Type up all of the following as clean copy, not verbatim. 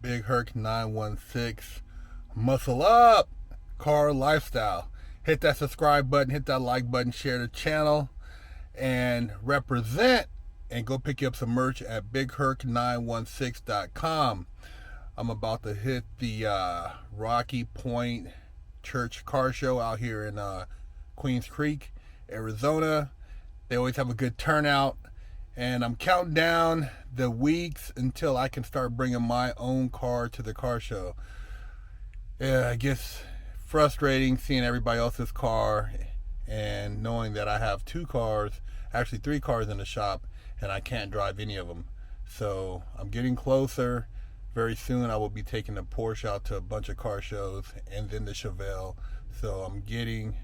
Big Herc 916. Muscle up, car lifestyle. Hit that subscribe button, hit that like button, share the channel, and represent. And go pick you up some merch at bigherc916.com. I'm about to hit the Rocky Point Church Car Show out here in Queens Creek, Arizona. They always have a good turnout. And I'm counting down the weeks until I can start bringing my own car to the car show. Yeah, it gets frustrating seeing everybody else's car and knowing that I have two cars, actually three cars in the shop, and I can't drive any of them. So I'm getting closer. Very soon I will be taking the Porsche out to a bunch of car shows and then the Chevelle. So I'm getting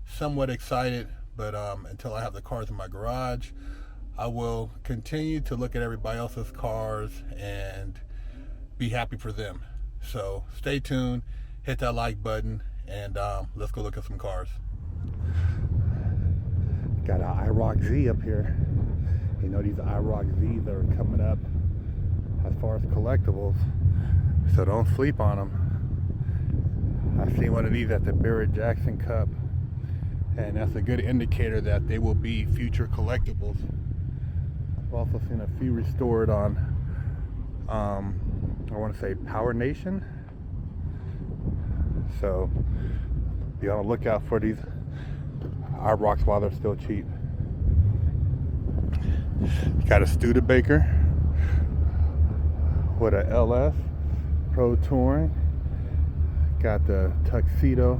somewhat excited, but until I have the cars in my garage, I will continue to look at everybody else's cars and be happy for them. So stay tuned, hit that like button, and let's go look at some cars. Got an IROC Z up here. You know, these IROC Zs are coming up as far as collectibles, so don't sleep on them. I seen one of these at the Barrett-Jackson Cup, and that's a good indicator that they will be future collectibles. I've also seen a few restored on, I want to say Power Nation. So be on the lookout for these IROCs while they're still cheap. Got a Studebaker with a LS Pro Touring. Got the tuxedo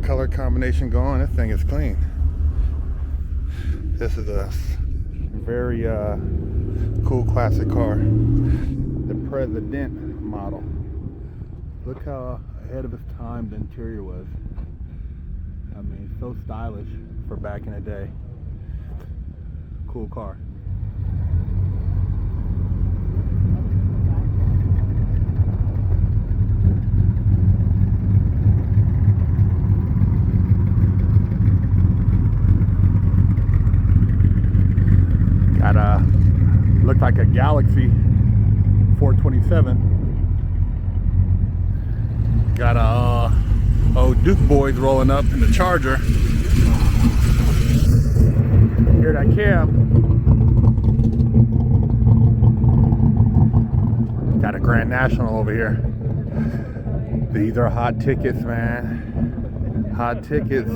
color combination going. This thing is clean. This is a very cool classic car, the President model. Look how ahead of its time the interior was. I mean, so stylish for back in the day. Cool car. Got a, looked like a Galaxy 427. Got a old Duke boys rolling up in the Charger. Hear that cab. Got a Grand National over here. These are hot tickets, man. Hot tickets.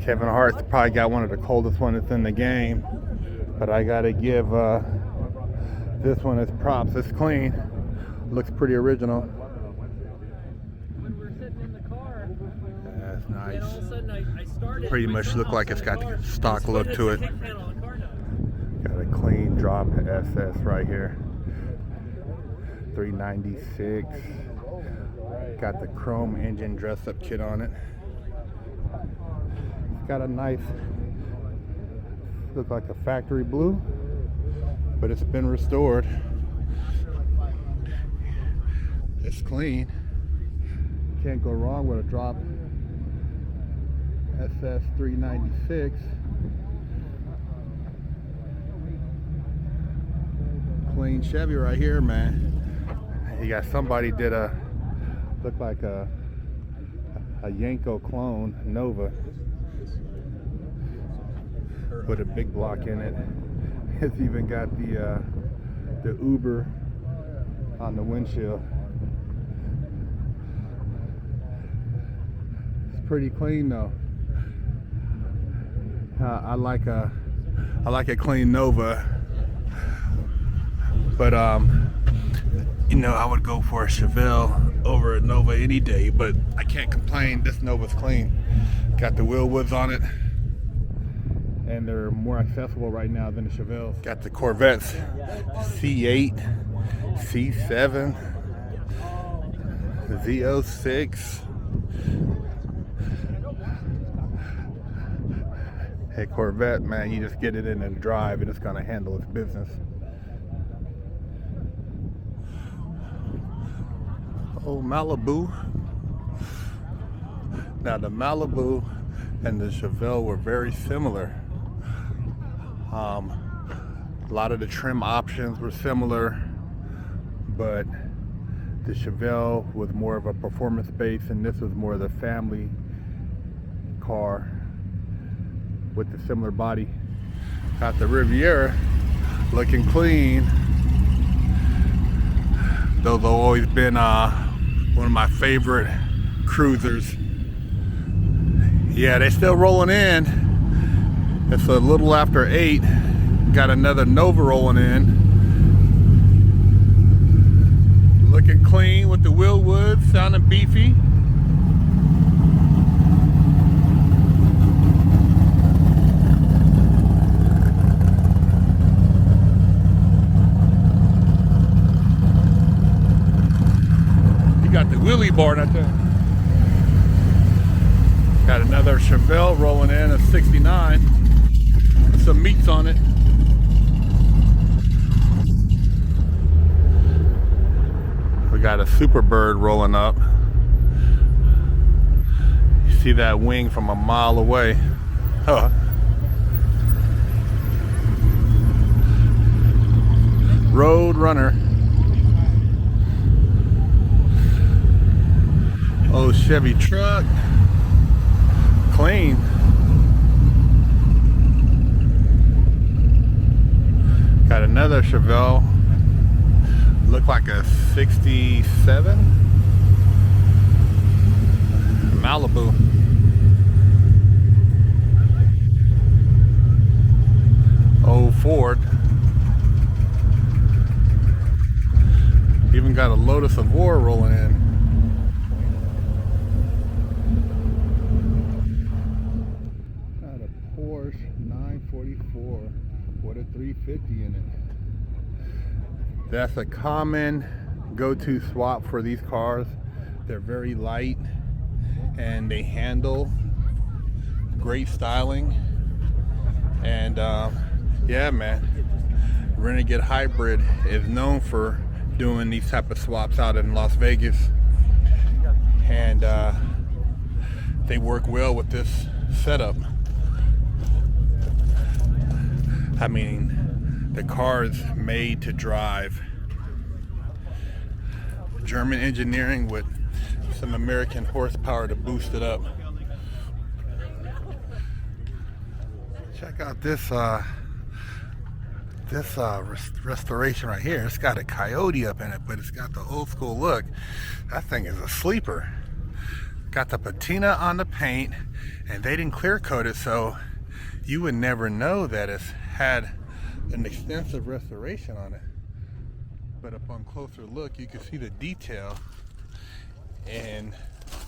Kevin Hart's probably got one of the coldest ones in the game, but I gotta give this one its props. It's clean, looks pretty original. That's nice. Pretty much look like it's got the stock look to it. Got a clean drop SS right here. 396. Got the chrome engine dress-up kit on it. Got a nice, look like a factory blue, but it's been restored. It's clean. Can't go wrong with a drop SS 396. Clean Chevy right here, man. You got somebody did a, look like a Yanko clone Nova. Put a big block in it. It's even got the Uber on the windshield. It's pretty clean though. I like a clean Nova, but you know, I would go for a Chevelle over a Nova any day. But I can't complain. This Nova's clean. Got the wheel woods on it, and they're more accessible right now than the Chevelle. Got the Corvettes, C8, C7, Z06. Hey, Corvette, man, you just get it in and drive and it's gonna handle its business. Oh, Malibu. Now the Malibu and the Chevelle were very similar. A lot of the trim options were similar. but the Chevelle was more of a performance base, and this was more of the family car with the similar body. Got the Riviera looking clean. Those have always been one of my favorite cruisers. Yeah, they still rolling in. It's a little after 8. Got another Nova rolling in. Looking clean with the wheel wood, sounding beefy. You got the wheelie bar right there. Got another Chevelle rolling in, a 69. Some meats on it. We got a Superbird rolling up. You see that wing from a mile away. Huh. Road Runner. Old Chevy truck. Clean. Got another Chevelle. Look like a 67 Malibu. Old Ford. Even got a Lotus Evora rolling in. Got a Porsche 944 with a 350 in it. That's a common go-to swap for these cars. They're very light and they handle great styling. And yeah, man, Renegade Hybrid is known for doing these type of swaps out in Las Vegas, and they work well with this setup. I mean, the car is made to drive. German engineering with some American horsepower to boost it up. Check out this restoration right here. It's got a Coyote up in it, but it's got the old school look. That thing is a sleeper. Got the patina on the paint, and they didn't clear coat it, so you would never know that it's had an extensive restoration on it. But upon closer look, you can see the detail and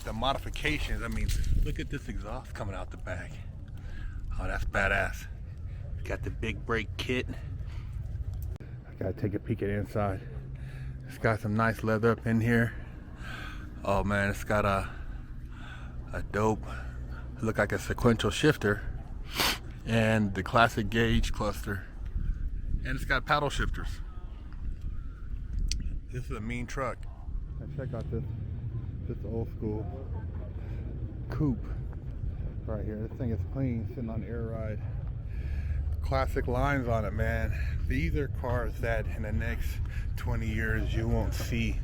the modifications. I mean, look at this exhaust coming out the back. Oh, that's badass. Got the big brake kit. I gotta take a peek at the inside. It's got some nice leather up in here. Oh man, it's got a dope, look like a sequential shifter, and the classic gauge cluster, and it's got paddle shifters. This is a mean truck. And check out this old school coupe right here. This thing is clean, sitting on air ride. Classic lines on it, man. These are cars that in the next 20 years you won't see,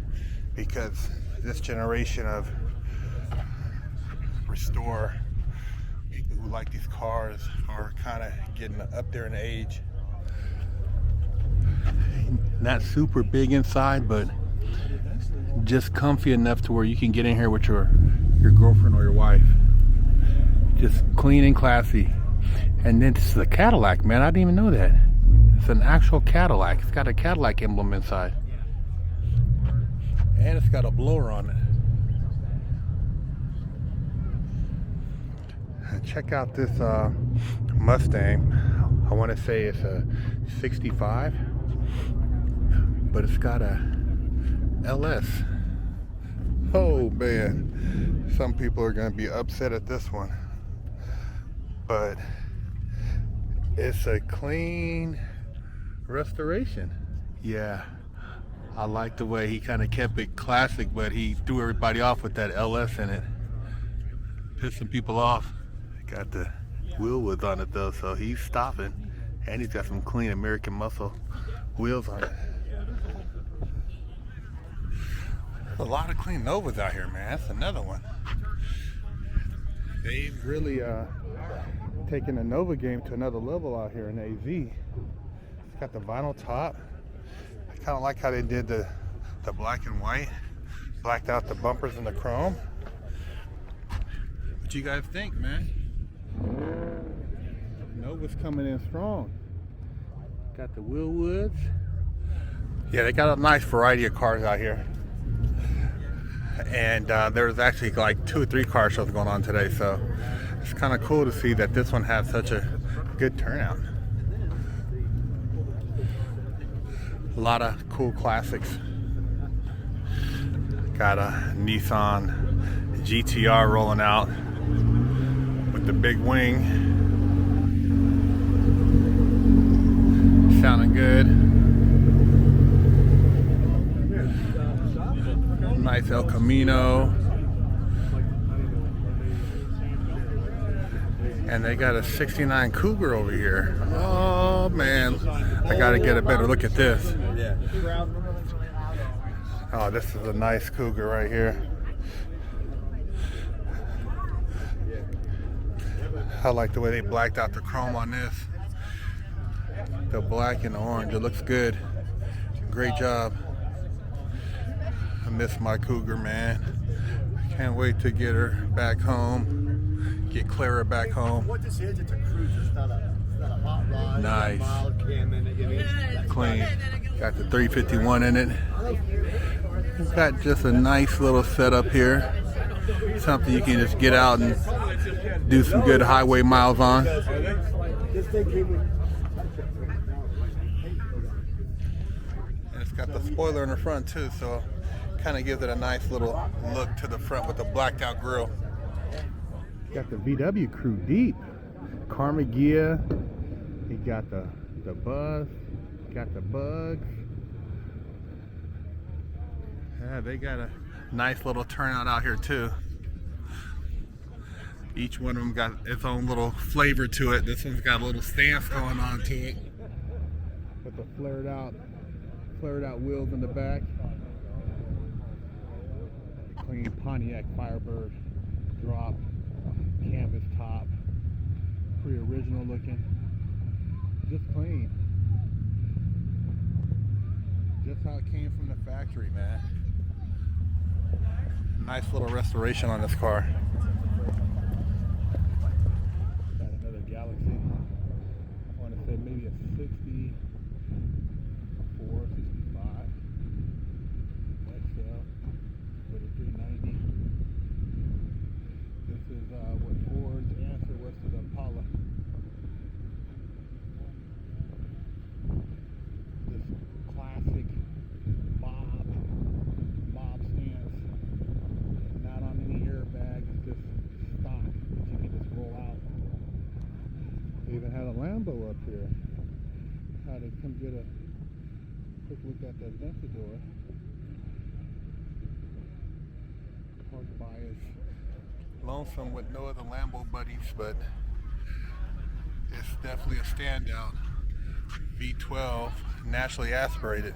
because this generation of restore people who like these cars are kind of getting up there in age. Not super big inside, but just comfy enough to where you can get in here with your girlfriend or your wife. Just clean and classy. And then this is a Cadillac, man. I didn't even know that. It's an actual Cadillac. It's got a Cadillac emblem inside. And it's got a blower on it. And check out this Mustang. I want to say it's a 65. But it's got a LS. Oh man, some people are going to be upset at this one, but it's a clean restoration. Yeah, I like the way he kind of kept it classic, but he threw everybody off with that LS in it. Pissed some people off. Got the wheel width on it though, so he's stopping, and he's got some clean American muscle wheels on it. A lot of clean Novas out here, man. That's another one. They've really taken the Nova game to another level out here in AZ. It's got the vinyl top. I kind of like how they did the black and white. Blacked out the bumpers and the chrome. What you guys think, man? Nova's coming in strong. Got the Willwoods. Yeah, they got a nice variety of cars out here. And there's actually like 2 or 3 car shows going on today, so it's kind of cool to see that this one has such a good turnout. A lot of cool classics. Got a Nissan GTR rolling out with the big wing. Sounding good. Nice El Camino. And they got a 69 Cougar over here. Oh man, I gotta get a better look at this. Oh, this is a nice Cougar right here. I like the way they blacked out the chrome on this. The black and the orange, it looks good. Great job. I miss my Cougar, man. Can't wait to get her back home. Get Clara back home. Nice. Clean. Got the 351 in it. It's got just a nice little setup here. Something you can just get out and do some good highway miles on. And it's got the spoiler in the front too, so kind of gives it a nice little look to the front with the blacked out grille. Got the VW crew deep. Karma gear. He got the buzz. Got the bugs. Yeah, they got a nice little turnout out here too. Each one of them got its own little flavor to it. This one's got a little stance going on to it. With the flared out wheels in the back. Clean Pontiac Firebird drop, canvas top, pretty original looking, just clean, just how it came from the factory, man. Nice little restoration on this car. Got another Galaxy. I want to say maybe a 64, 65 XL. With a 390. This is what Ford's answer was to the Impala. This classic mob stance. Not on any airbag, it's just stock that you can just roll out. They even had a Lambo up here. Had to come get a quick look at that Ventador. Parked by is lonesome with no other Lambo buddies, but it's definitely a standout. V12, naturally aspirated.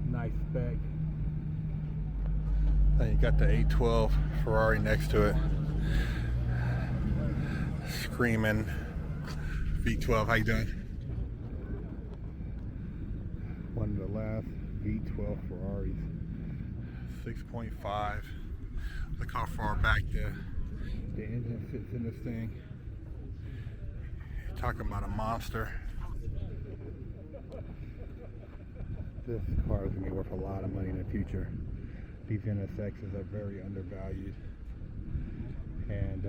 Nice spec. Then you got the 812 Ferrari next to it. Screaming V12, how you doing? One of the last V12 Ferraris, 6.5. Look how far back the engine fits in this thing. You're talking about a monster. This car is going to be worth a lot of money in the future. These NSXs are very undervalued, and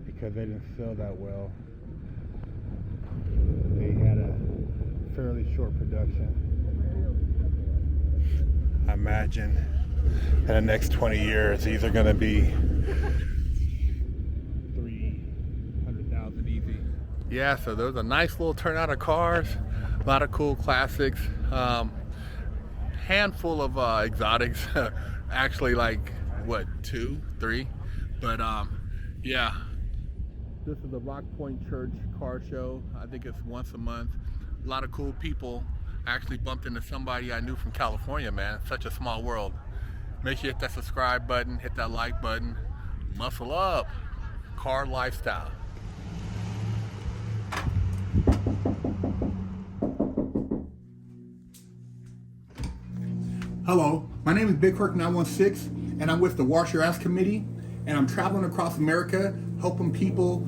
because they didn't sell that well, they had a fairly short production. I imagine in the next 20 years these are going to be 300,000 easy. Yeah, so there's a nice little turnout of cars, a lot of cool classics, handful of exotics, actually like what, 2, 3, but yeah, This is the Rock Point Church car show. I think it's once a month. A lot of cool people. I actually bumped into somebody I knew from California, man. Such a small world. Make sure you hit that subscribe button, hit that like button. Muscle up. Car lifestyle. Hello, my name is Big Kirk 916, and I'm with the Wash Your Ass Committee, and I'm traveling across America helping people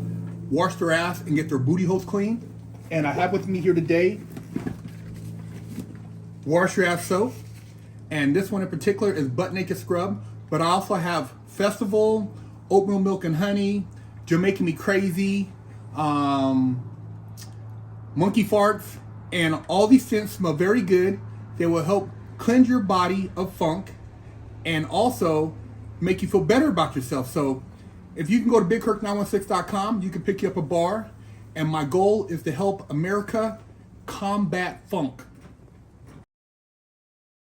wash their ass and get their booty holes clean. And I have with me here today Wash Your Ass soap, and this one in particular is Butt Naked Scrub, but I also have Festival, Oatmeal Milk and Honey, Jamaican Me Crazy, Monkey Farts, and all these scents smell very good. They will help cleanse your body of funk and also make you feel better about yourself. So if you can go to BigKirk916.com, you can pick you up a bar, and my goal is to help America combat funk.